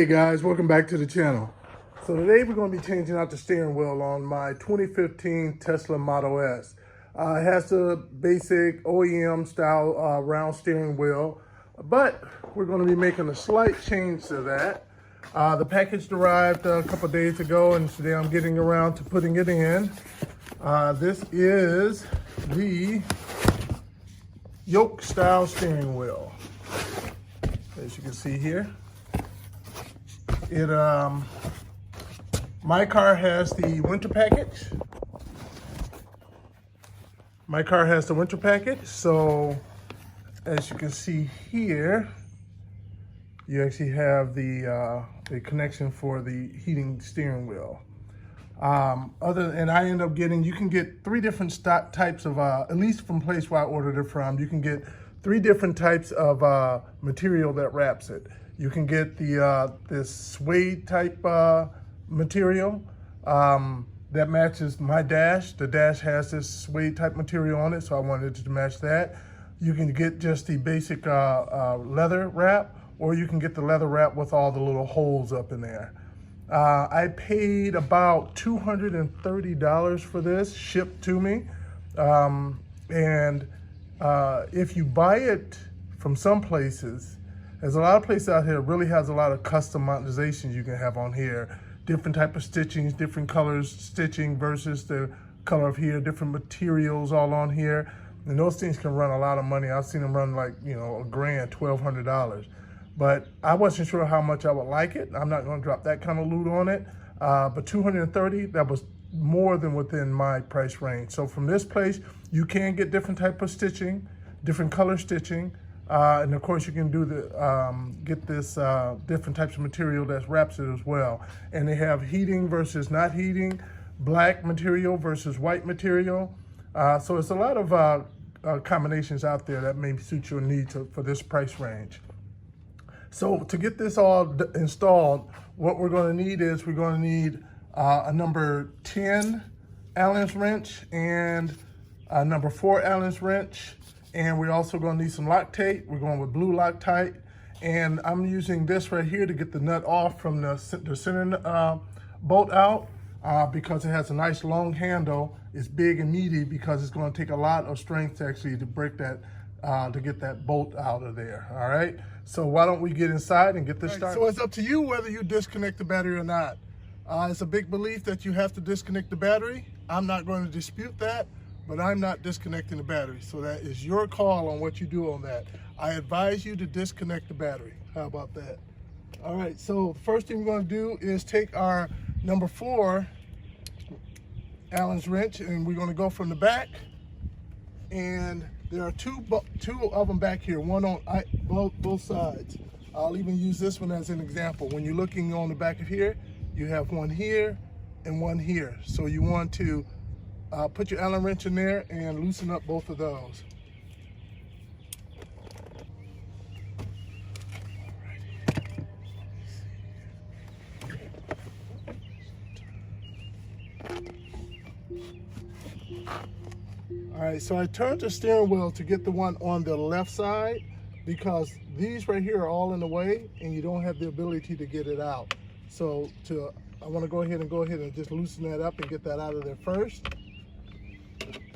Hey guys, welcome back to the channel. So today we're going to be changing out the steering wheel on my 2015 Tesla Model S. It has the basic OEM style round steering wheel, but we're going to be making a slight change to that. The package arrived a couple days ago, and today I'm getting around to putting it in. This is the yoke style steering wheel, as you can see here. My car has the winter package. So as you can see here, you actually have the connection for the heating steering wheel. And I end up getting, you can get three different types of, at least from place where I ordered it from, you can get three different types of material that wraps it. You can get the this suede type material that matches my dash. The dash has this suede type material on it, so I wanted to match that. You can get just the basic leather wrap, or you can get the leather wrap with all the little holes up in there. I paid about $230 for this, shipped to me. If you buy it from some places, there's a lot of places out here that really has a lot of customizations you can have on here. Different type of stitchings, different colors stitching versus the color of here, different materials all on here. And those things can run a lot of money. I've seen them run like, $1,000, $1,200. But I wasn't sure how much I would like it. I'm not gonna drop that kind of loot on it. But $230, that was more than within my price range. So from this place, you can get different type of stitching, different color stitching. And of course you can do get this different types of material that wraps it as well. And they have heating versus not heating, black material versus white material. So it's a lot of combinations out there that may suit your needs for this price range. So to get this all installed, what we're going to need is a number 10 Allen's wrench and a number 4 Allen's wrench. And we're also going to need some Loctite. We're going with blue Loctite. And I'm using this right here to get the nut off from the center bolt out because it has a nice long handle. It's big and meaty because it's going to take a lot of strength actually to break that, to get that bolt out of there, all right? So why don't we get inside and get this started? So it's up to you whether you disconnect the battery or not. It's a big belief that you have to disconnect the battery. I'm not going to dispute that, but I'm not disconnecting the battery. So that is your call on what you do on that. I advise you to disconnect the battery. How about that? All right, so the first thing we're gonna do is take our number 4 Allen's wrench, and we're gonna go from the back. And there are two of them back here, one on both sides. I'll even use this one as an example. When you're looking on the back of here, you have one here and one here. So you want to put your Allen wrench in there and loosen up both of those. All right, so I turned the steering wheel to get the one on the left side because these right here are all in the way and you don't have the ability to get it out. So I want to go ahead and just loosen that up and get that out of there first.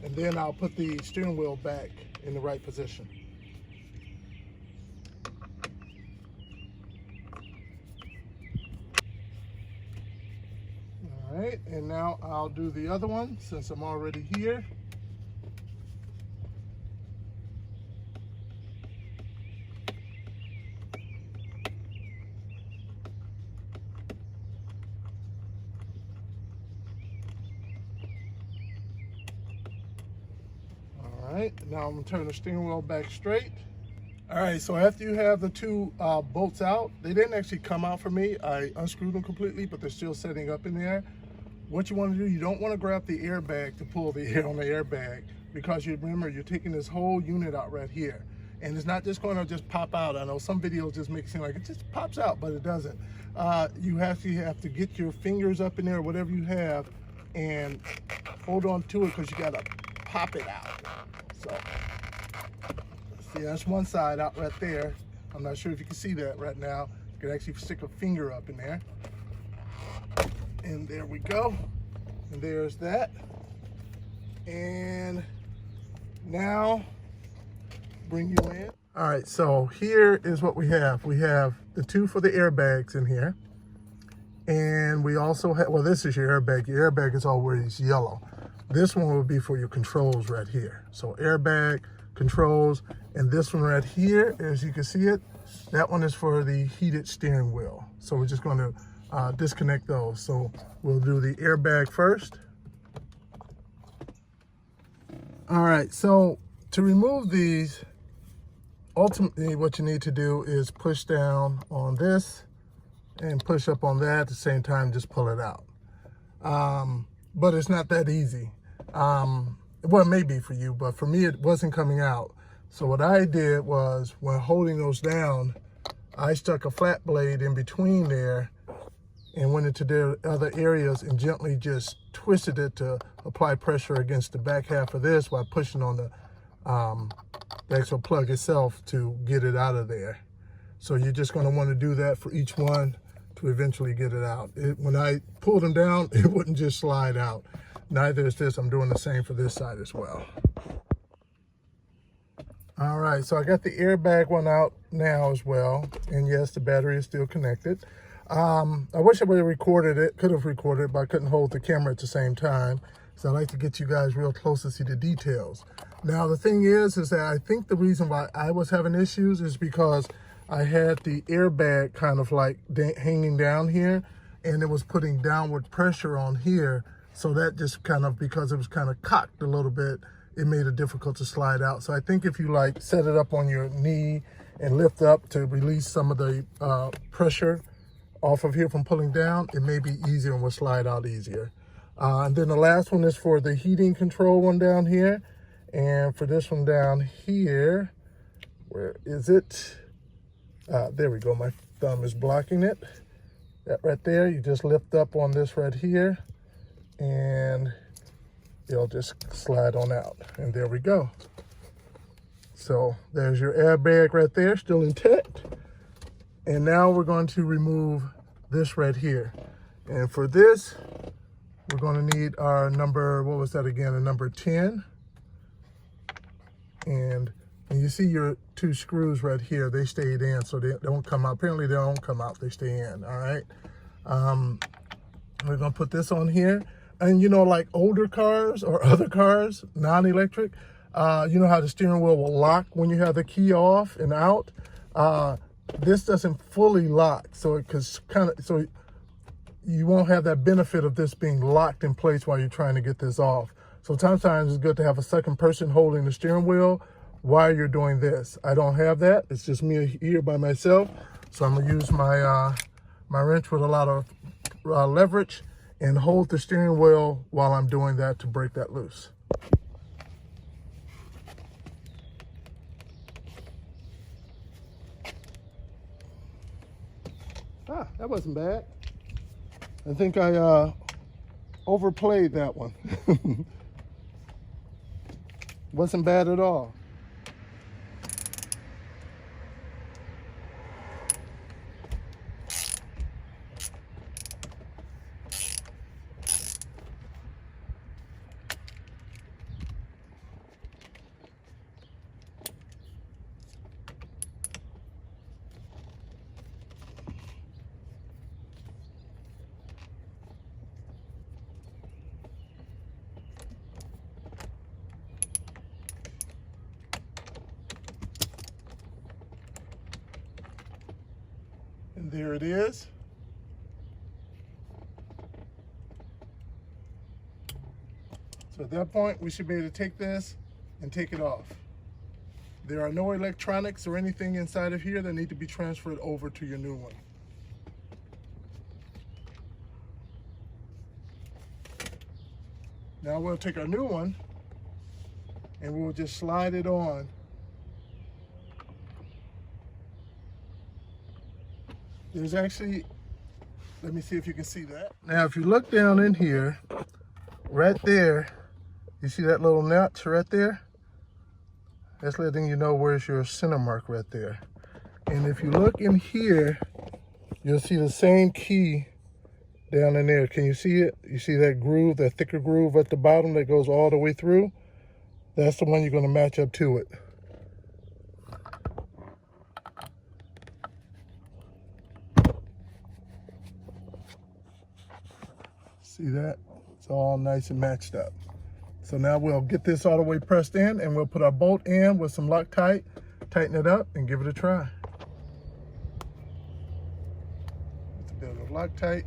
And then I'll put the steering wheel back in the right position. All right, and now I'll do the other one since I'm already here. All right, now I'm gonna turn the steering wheel back straight. All right, so after you have the two bolts out, they didn't actually come out for me. I unscrewed them completely, but they're still setting up in there. What you wanna do, you don't wanna grab the airbag to pull the air on the airbag because you remember you're taking this whole unit out right here. And it's not just gonna just pop out. I know some videos just make it seem like it just pops out, but it doesn't. You have to get your fingers up in there, whatever you have, and hold on to it because you gotta pop it out. So, see, that's one side out right there. I'm not sure if you can see that right now. You can actually stick a finger up in there. And there we go. And there's that. And now bring you in. All right, so here is what we have. We have the two for the airbags in here. And we also have, well, this is your airbag. Your airbag is always yellow. This one will be for your controls right here. So airbag, controls, and this one right here, as you can see it, that one is for the heated steering wheel. So we're just going to disconnect those. So we'll do the airbag first. All right, so to remove these, ultimately what you need to do is push down on this and push up on that at the same time, just pull it out. But it's not that easy. Well, it may be for you, but for me, it wasn't coming out. So what I did was, when holding those down, I stuck a flat blade in between there and went into the other areas and gently just twisted it to apply pressure against the back half of this while pushing on the actual plug itself to get it out of there. So you're just going to want to do that for each one to eventually get it out. When I pulled them down, it wouldn't just slide out. Neither is this. I'm doing the same for this side as well. All right, so I got the airbag one out now as well. And yes, the battery is still connected. I wish I would have recorded it, could have recorded it, but I couldn't hold the camera at the same time. So I like to get you guys real close to see the details. Now, the thing is that I think the reason why I was having issues is because I had the airbag kind of like hanging down here, and it was putting downward pressure on here. So that just kind of, because it was kind of cocked a little bit, it made it difficult to slide out. So I think if you like set it up on your knee and lift up to release some of the pressure off of here from pulling down, it may be easier and will slide out easier. And then the last one is for the heating control one down here. And for this one down here, where is it? There we go, my thumb is blocking it. That right there, you just lift up on this right here and it'll just slide on out. And there we go. So there's your airbag right there, still intact. And now we're going to remove this right here. And for this, we're going to need our number, what was that again? A number 10. And you see your two screws right here, they stayed in, so they don't come out. Apparently they don't come out, they stay in, all right? We're gonna put this on here. And you know, like older cars or other cars, non-electric, you know how the steering wheel will lock when you have the key off and out? This doesn't fully lock, so it could kind of, so you won't have that benefit of this being locked in place while you're trying to get this off. So sometimes it's good to have a second person holding the steering wheel while you're doing this. I don't have that. It's just me here by myself. So I'm gonna use my my wrench with a lot of leverage and hold the steering wheel while I'm doing that to break that loose. That wasn't bad. I think I overplayed that one. Wasn't bad at all. And there it is. So at that point, we should be able to take this and take it off. There are no electronics or anything inside of here that need to be transferred over to your new one. Now we'll take our new one and we'll just slide it on. There's actually, let me see if you can see that. Now, if you look down in here, right there, you see that little notch right there? That's letting you know where's your center mark right there. And if you look in here, you'll see the same key down in there. Can you see it? You see that groove, that thicker groove at the bottom that goes all the way through? That's the one you're going to match up to it. See that? It's all nice and matched up. So now we'll get this all the way pressed in, and we'll put our bolt in with some Loctite, tighten it up, and give it a try. With a bit of Loctite.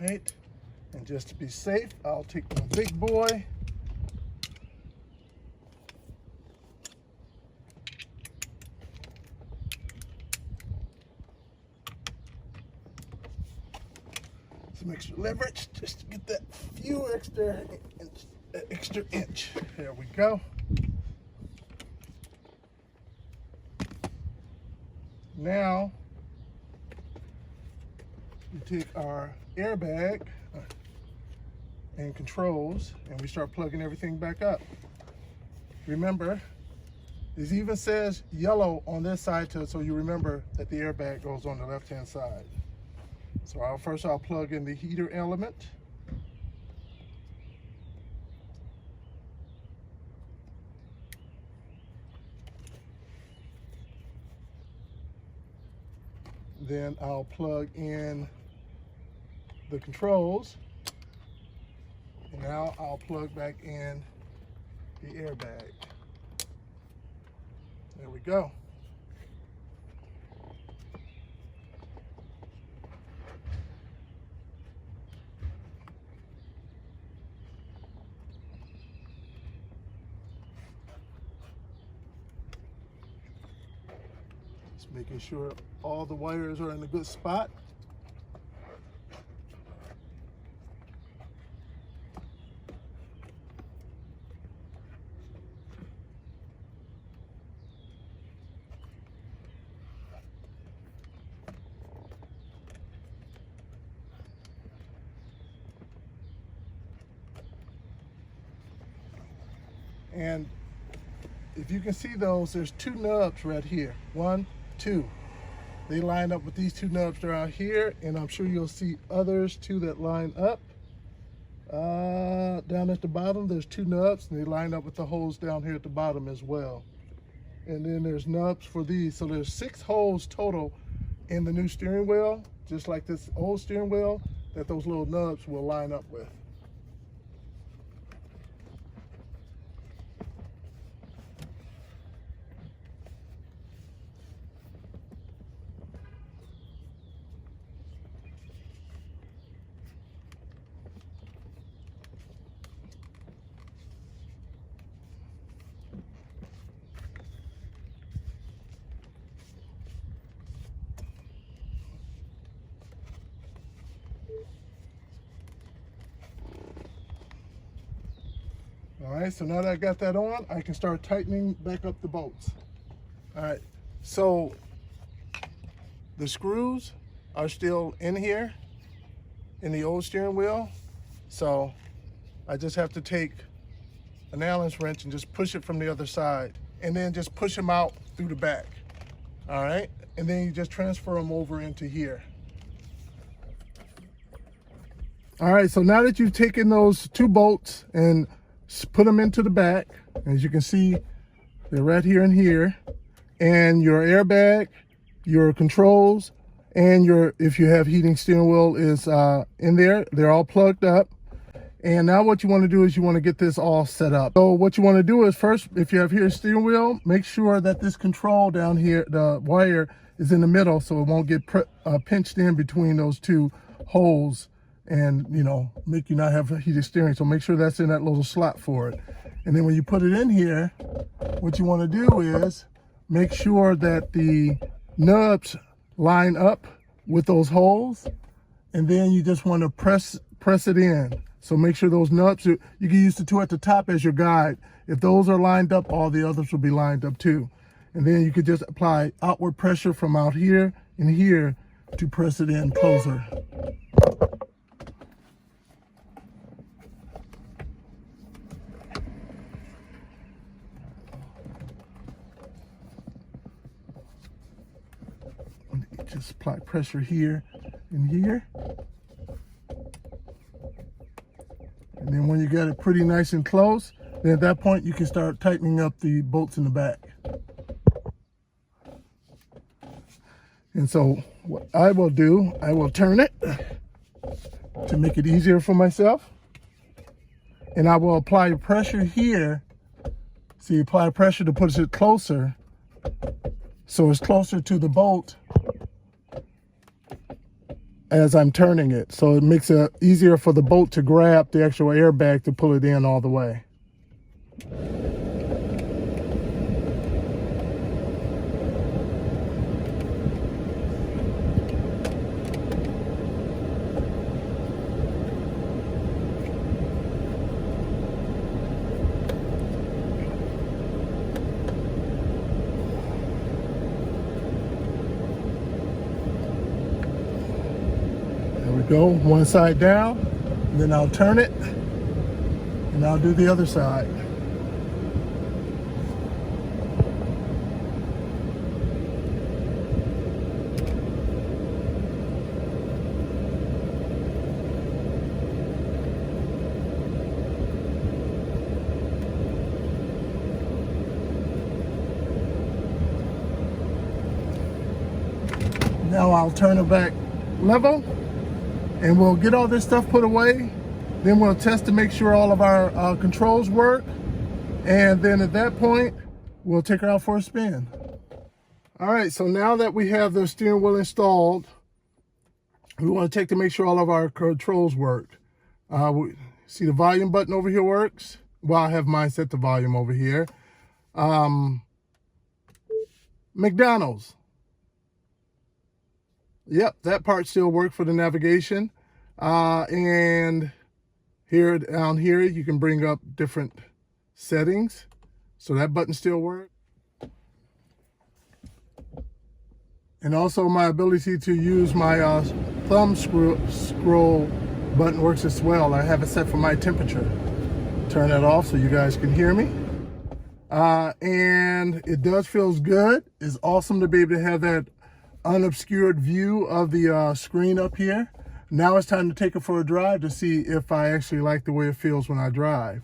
Right, and just to be safe, I'll take my big boy. Some extra leverage just to get that few extra inch. There we go. Now we take our airbag and controls, and we start plugging everything back up. Remember, it even says yellow on this side so you remember that the airbag goes on the left-hand side. So I'll plug in the heater element. Then I'll plug in the controls, and now I'll plug back in the airbag. There we go. Just making sure all the wires are in a good spot. And if you can see those, there's two nubs right here. 1, 2. They line up with these two nubs around here, and I'm sure you'll see others too that line up. Down at the bottom, there's two nubs, and they line up with the holes down here at the bottom as well. And then there's nubs for these. So there's 6 holes total in the new steering wheel, just like this old steering wheel, that those little nubs will line up with. All right, so now that I got that on, I can start tightening back up the bolts. All right, so the screws are still in here in the old steering wheel. So I just have to take an Allen wrench and just push it from the other side, and then just push them out through the back. All right, and then you just transfer them over into here. All right, so now that you've taken those 2 bolts and put them into the back, as you can see, they're right here and here, and your airbag, your controls, and your, if you have heating steering wheel, is in there. They're all plugged up. And now what you want to do is you want to get this all set up. So what you want to do is first, if you have here a steering wheel, make sure that this control down here, the wire is in the middle so it won't get pinched in between those two holes and, you know, make you not have heated steering. So make sure that's in that little slot for it. And then when you put it in here, what you want to do is make sure that the nubs line up with those holes, and then you just want to press it in. So make sure those nuts, you can use the two at the top as your guide. If those are lined up, all the others will be lined up too. And then you could just apply outward pressure from out here and here to press it in closer. Just apply pressure here and here. And then when you got it pretty nice and close, then at that point you can start tightening up the bolts in the back. And so what I will do, I will turn it to make it easier for myself. And I will apply pressure here. So you apply pressure to push it closer, so it's closer to the bolt as I'm turning it. So it makes it easier for the bolt to grab the actual airbag to pull it in all the way. Go one side down, and then I'll turn it and I'll do the other side. Now I'll turn it back level. And we'll get all this stuff put away. Then we'll test to make sure all of our controls work. And then at that point, we'll take her out for a spin. All right, so now that we have the steering wheel installed, we want to check to make sure all of our controls work. See the volume button over here works? Well, I have mine set to volume over here. McDonald's. Yep, that part still works for the navigation. And here down here, you can bring up different settings. So that button still works. And also my ability to use my thumb scroll button works as well. I have it set for my temperature. Turn that off so you guys can hear me. And it does feels good. It's awesome to be able to have that unobscured view of the screen up here. Now it's time to take it for a drive to see if I actually like the way it feels when I drive.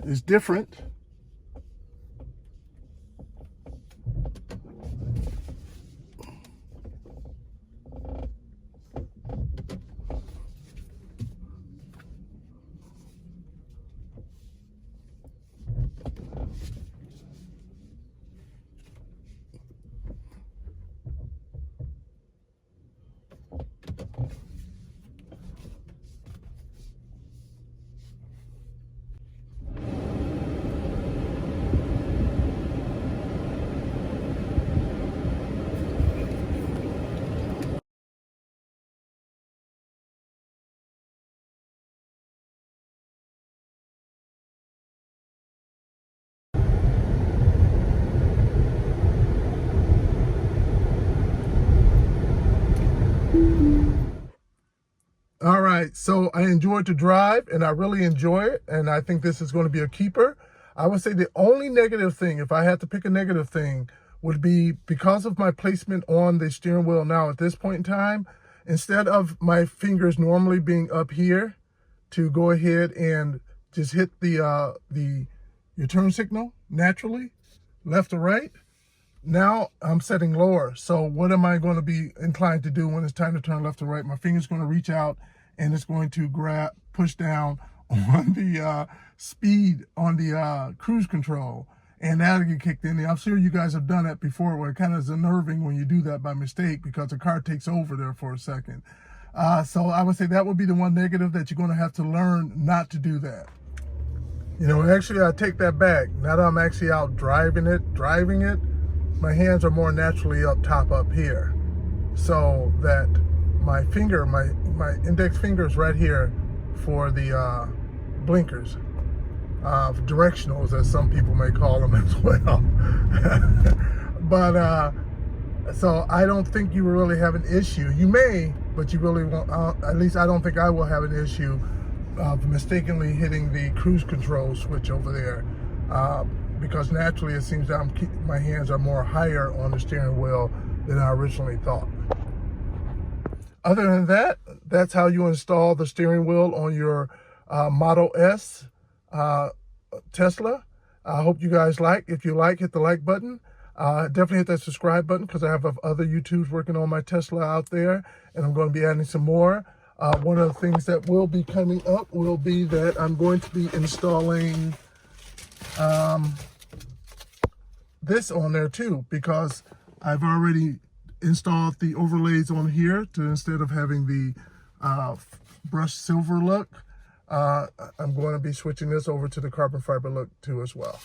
It's different. All right, so I enjoyed the drive and I really enjoy it. And I think this is going to be a keeper. I would say the only negative thing, if I had to pick a negative thing, would be, because of my placement on the steering wheel now at this point in time, instead of my fingers normally being up here to go ahead and just hit your turn signal naturally, left or right, now I'm setting lower. So what am I going to be inclined to do when it's time to turn left or right? My finger's going to reach out and it's going to push down on the speed on the cruise control, and that'll get kicked in. I'm sure you guys have done that before, where it kind of is unnerving when you do that by mistake because the car takes over there for a second. So I would say that would be the one negative, that you're going to have to learn not to do that. You know, actually, I take that back. Now that I'm actually out driving it, my hands are more naturally up top up here, so that my finger, my index finger is right here for the blinkers, directionals, as some people may call them as well. But so I don't think you will really have an issue. You may, but you really won't. At least I don't think I will have an issue of mistakenly hitting the cruise control switch over there, because naturally it seems that my hands are more higher on the steering wheel than I originally thought. Other than that, that's how you install the steering wheel on your Model S Tesla. I hope you guys like. If you like, hit the like button. Definitely hit that subscribe button, because I have other YouTubes working on my Tesla out there, and I'm going to be adding some more. One of the things that will be coming up will be that I'm going to be installing this on there too, because I've already installed the overlays on here to, instead of having the brushed silver look, I'm going to be switching this over to the carbon fiber look too as well.